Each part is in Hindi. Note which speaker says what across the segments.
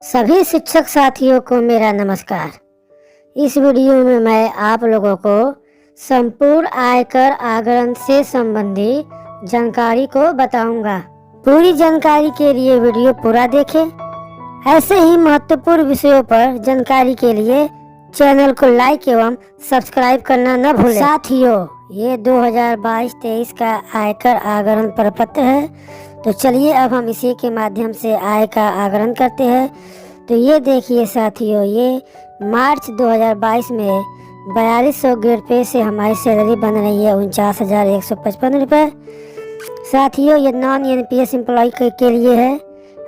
Speaker 1: सभी शिक्षक साथियों को मेरा नमस्कार। इस वीडियो में मैं आप लोगों को संपूर्ण आयकर आगरण से संबंधी जानकारी को बताऊंगा। पूरी जानकारी के लिए वीडियो पूरा देखें। ऐसे ही महत्वपूर्ण विषयों पर जानकारी के लिए चैनल को लाइक एवं सब्सक्राइब करना न भूलें। साथियों, ये 2022-23 का आयकर आगरण प्रपत्र है। तो चलिए अब हम इसी के माध्यम से आय का आगरण करते हैं। तो ये देखिए साथियों, ये मार्च 2022 में 4200 ग्रेड पे से हमारी सैलरी बन रही है 49,155 रुपये। साथियों, ये नॉन एनपीएस एम्प्लॉय के लिए है।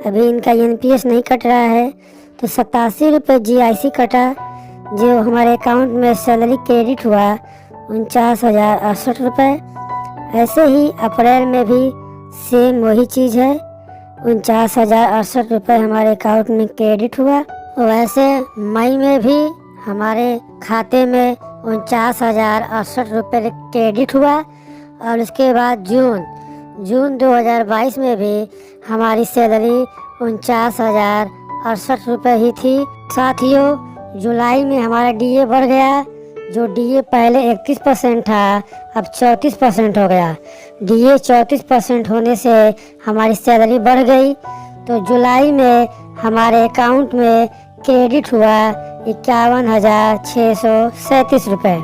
Speaker 1: अभी इनका एनपीएस नहीं कट रहा है। तो 87 रुपये जीआईसी कटा, जो हमारे अकाउंट में सैलरी क्रेडिट हुआ 49,068 रुपये। ऐसे ही अप्रैल में भी सेम वही चीज़ है, 49,068 रुपये हमारे अकाउंट में क्रेडिट हुआ। वैसे मई में भी हमारे खाते में 49,068 रुपये क्रेडिट हुआ। और उसके बाद जून 2022 में भी हमारी सैलरी 49,068 रुपये ही थी। साथियों, जुलाई में हमारा डीए बढ़ गया। जो डीए पहले 31% था, अब 34% हो गया। डीए 34% होने से हमारी सैलरी बढ़ गई। तो जुलाई में हमारे अकाउंट में क्रेडिट हुआ 51,637 रुपये।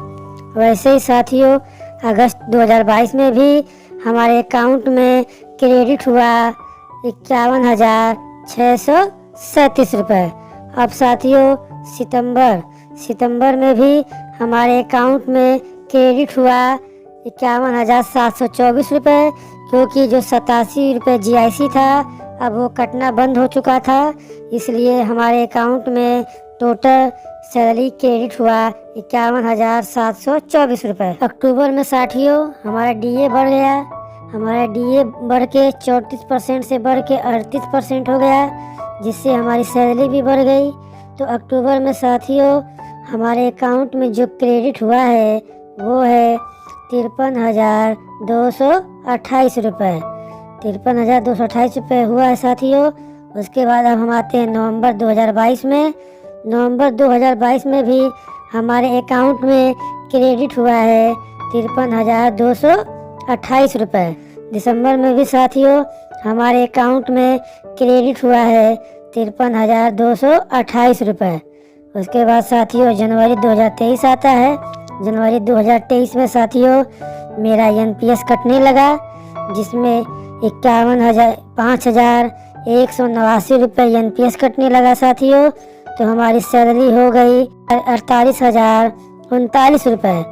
Speaker 1: वैसे ही साथियों, अगस्त 2022 में भी हमारे अकाउंट में क्रेडिट हुआ 51,637 रुपये। अब साथियों, सितंबर में भी हमारे अकाउंट में क्रेडिट हुआ 51,724 रुपये, क्योंकि जो 87 रुपये जीआईसी था अब वो कटना बंद हो चुका था। इसलिए हमारे अकाउंट में टोटल सैलरी क्रेडिट हुआ 51,724 रुपये। अक्टूबर में साथियों हमारा डीए बढ़ गया। हमारा डीए बढ़ के 34% से बढ़ के 38% हो गया, जिससे हमारी सैलरी भी बढ़ गई। तो अक्टूबर में साथियों हमारे अकाउंट में जो क्रेडिट हुआ है वो है 53,228 रुपये। 53,228 रुपये हुआ है साथियों। उसके बाद अब हम आते हैं नवंबर 2022 में। नवंबर 2022 में भी हमारे अकाउंट में क्रेडिट हुआ है 53,228 रुपये। दिसंबर में भी साथियों हमारे अकाउंट में क्रेडिट हुआ है 53,228 रुपये। उसके बाद साथियों जनवरी 2023 आता है। जनवरी 2023 में साथियों मेरा एनपीएस कटने लगा, जिसमें 5,189 रुपये एनपीएस कटने लगा साथियों। तो हमारी सैलरी हो गई 48,039 रुपये।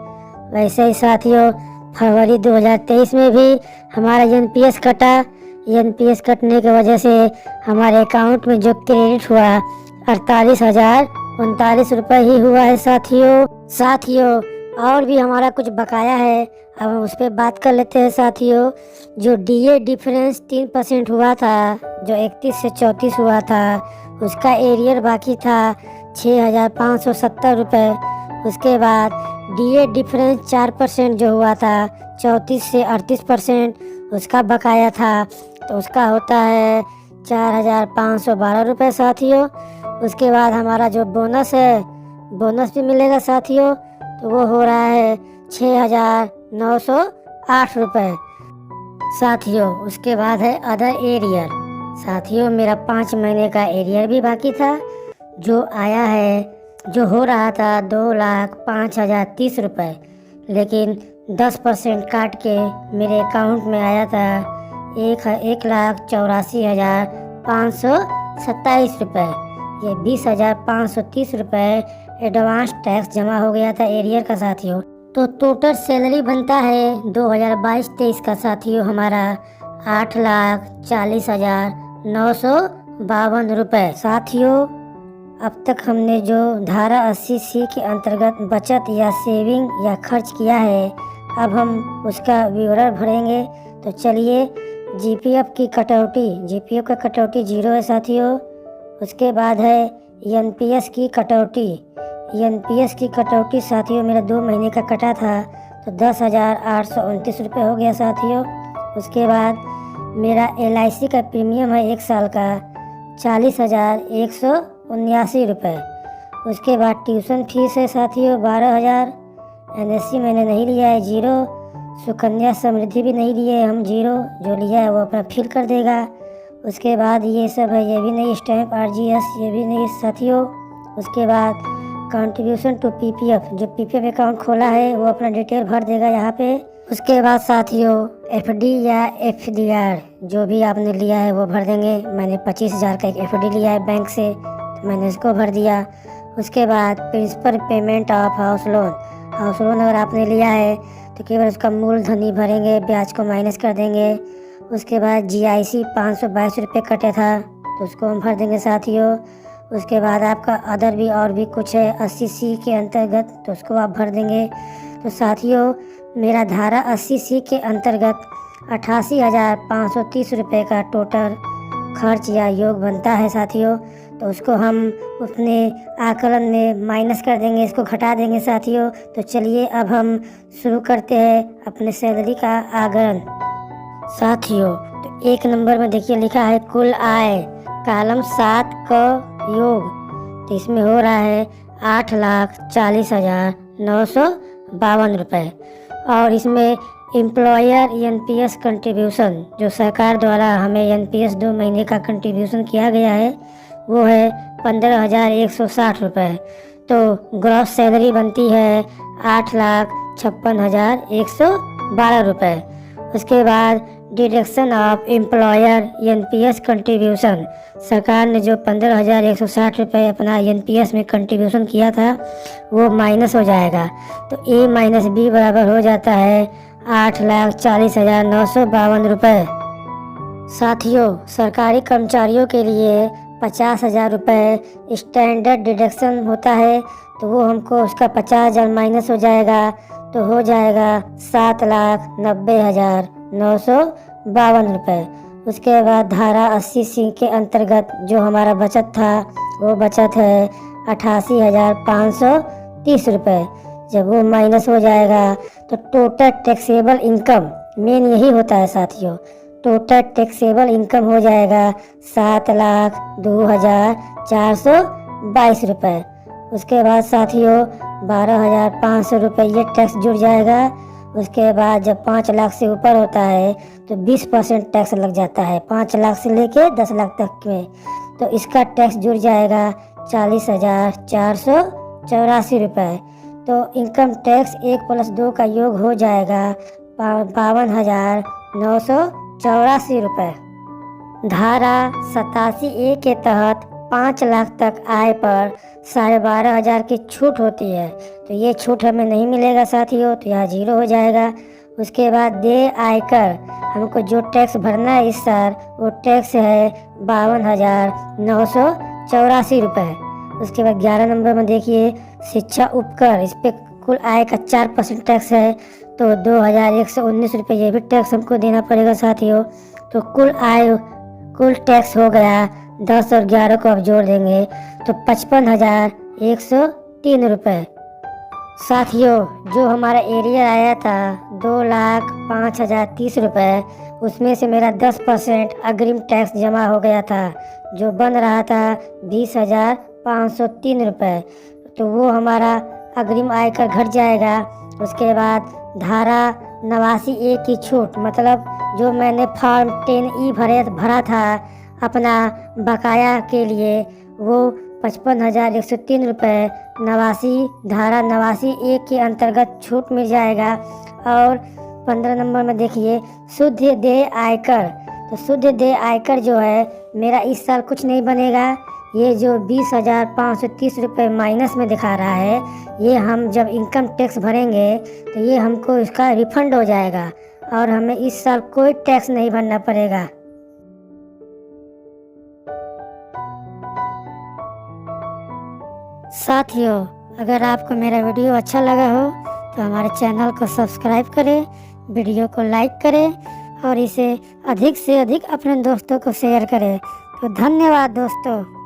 Speaker 1: वैसे ही साथियों फरवरी 2023 में भी हमारा एनपीएस कटा। एनपीएस कटने की वजह से हमारे अकाउंट में जो क्रेडिट हुआ 48,039 रुपये ही हुआ है साथियों और भी हमारा कुछ बकाया है। अब हम उस पर बात कर लेते हैं साथियों। जो डीए डिफरेंस 3% हुआ था, जो 31 से 34 हुआ था, उसका एरियर बाकी था 6,570 रुपये। उसके बाद डीए डिफरेंस 4% जो हुआ था 34 से 38%, उसका बकाया था। तो उसका होता है 4,512 रुपये साथियों। उसके बाद हमारा जो बोनस है, बोनस भी मिलेगा साथियों। तो वो हो रहा है 6,908 रुपये साथियों। उसके बाद है अदर एरियर। साथियों मेरा 5 महीने का एरियर भी बाकी था, जो आया है, जो हो रहा था 2,05,030 रुपये। लेकिन 10% काट के मेरे अकाउंट में आया था 1,84,527 रुपये। ये 20,530 रुपये एडवांस टैक्स जमा हो गया था एरियर का साथियों। तो टोटल सैलरी बनता है 2022-23 का साथियों हमारा 8,40,952 रुपये। साथियों अब तक हमने जो धारा 80C के अंतर्गत बचत या सेविंग या खर्च किया है, अब हम उसका विवरण भरेंगे। तो चलिए, जीपीएफ की कटौती 0 है साथियों। उसके बाद है एनपीएस की कटौती साथियों मेरा 2 महीने का कटा था, तो 10,829 रुपये हो गया साथियों। उसके बाद मेरा LIC का प्रीमियम है 1 साल का 40,179 रुपये। उसके बाद ट्यूशन फीस है साथियों 12,000। NSC मैंने नहीं लिया है, 0। सुकन्या समृद्धि भी नहीं लिए हम, 0। जो लिया है वो अपना फिल कर देगा। उसके बाद ये सब है, ये भी नहीं, स्टैम्प RGS ये भी नहीं साथियों। उसके बाद कंट्रीब्यूशन टू PPF, जो PPF अकाउंट खोला है वो अपना डिटेल भर देगा यहाँ पे। उसके बाद साथियों FD या FDR जो भी आपने लिया है वो भर देंगे। मैंने 25,000 का एक FD लिया है बैंक से, तो मैंने इसको भर दिया। उसके बाद principal payment of house loan, house loan अगर आपने लिया है तो केवल उसका मूलधन ही भरेंगे, ब्याज को माइनस कर देंगे। उसके बाद GIC 522 रुपये कटे था, तो उसको हम भर देंगे साथियों। उसके बाद आपका अदर भी और भी कुछ है 80C के अंतर्गत, तो उसको आप भर देंगे। तो साथियों मेरा धारा 80C के अंतर्गत 88,530 रुपये का टोटल खर्च या योग बनता है साथियों। तो उसको हम अपने आकलन में माइनस कर देंगे, इसको घटा देंगे साथियों। तो चलिए अब हम शुरू करते हैं अपने सैलरी का आकलन साथियों। तो 1 नंबर में देखिए लिखा है कुल आय, कॉलम 7 का योग। तो इसमें हो रहा है 8,40,952 रुपये। और इसमें एम्प्लॉयर NPS कंट्रीब्यूशन, जो सरकार द्वारा हमें NPS 2 महीने का कंट्रीब्यूशन किया गया है, वो है 15,160 रुपये। तो ग्रॉस सैलरी बनती है 8,56,112 रुपये। उसके बाद deduction of employer NPS contribution, सरकार ने जो 15,160 रुपये अपना NPS में कंट्रीब्यूशन किया था वो माइनस हो जाएगा। तो A माइनस B बराबर हो जाता है 8,40,952 रुपये। साथियों सरकारी कर्मचारियों के लिए 50,000 रुपये स्टैंडर्ड डिडक्शन होता है, तो वो हमको उसका 50,000 माइनस हो जाएगा, तो हो जाएगा 7,90,952 रुपये। उसके बाद धारा 80C के अंतर्गत जो हमारा बचत था वो बचत है 88,530 रुपये। जब वो माइनस हो जाएगा तो टोटल टैक्सेबल इनकम, मेन यही होता है साथियों, टोटल टैक्सेबल इनकम हो जाएगा 7,02,422 रुपये। उसके बाद साथियों 12,500 रुपये ये टैक्स जुड़ जाएगा। उसके बाद जब 5 लाख से ऊपर होता है तो 20% टैक्स लग जाता है, 5 लाख से लेके 10 लाख तक में। तो इसका टैक्स जुड़ जाएगा 40,484 रुपये। तो इनकम टैक्स 1 + 2 का योग हो जाएगा 52,984 रुपये। धारा 87A के तहत 5 लाख तक आय पर 12,500 की छूट होती है, तो ये छूट हमें नहीं मिलेगा साथियों, तो यहाँ 0 हो जाएगा। उसके बाद देय आयकर, हमको जो टैक्स भरना है इस साल वो टैक्स है 52,984 रुपये। उसके बाद 11 नंबर में देखिए शिक्षा उपकर, इस पर कुल आय का 4% टैक्स है, तो 2,119 रुपये ये भी टैक्स हमको देना पड़ेगा साथियों। तो कुल आय, कुल टैक्स हो गया 10 और 11 को अब जोड़ देंगे तो 55,103 रुपये। साथियों जो हमारा एरियर आया था 2,05,030 रुपये, उसमें से मेरा 10% अग्रिम टैक्स जमा हो गया था, जो बन रहा था 20,503 रुपये। तो वो हमारा अग्रिम आयकर घट जाएगा। उसके बाद धारा 89A की छूट, मतलब जो मैंने फॉर्म 10E भरा था अपना बकाया के लिए, वो 55,103 रुपये 89 धारा 89A के अंतर्गत छूट मिल जाएगा। और 15 नंबर में देखिए शुद्ध देय आयकर, तो शुद्ध देय आयकर जो है मेरा इस साल कुछ नहीं बनेगा। ये जो 20,530 रुपये माइनस में दिखा रहा है, ये हम जब इनकम टैक्स भरेंगे तो ये हमको इसका रिफंड हो जाएगा और हमें इस साल कोई टैक्स नहीं भरना पड़ेगा। साथियों अगर आपको मेरा वीडियो अच्छा लगा हो तो हमारे चैनल को सब्सक्राइब करें, वीडियो को लाइक करें और इसे अधिक से अधिक अपने दोस्तों को शेयर करें। तो धन्यवाद दोस्तों।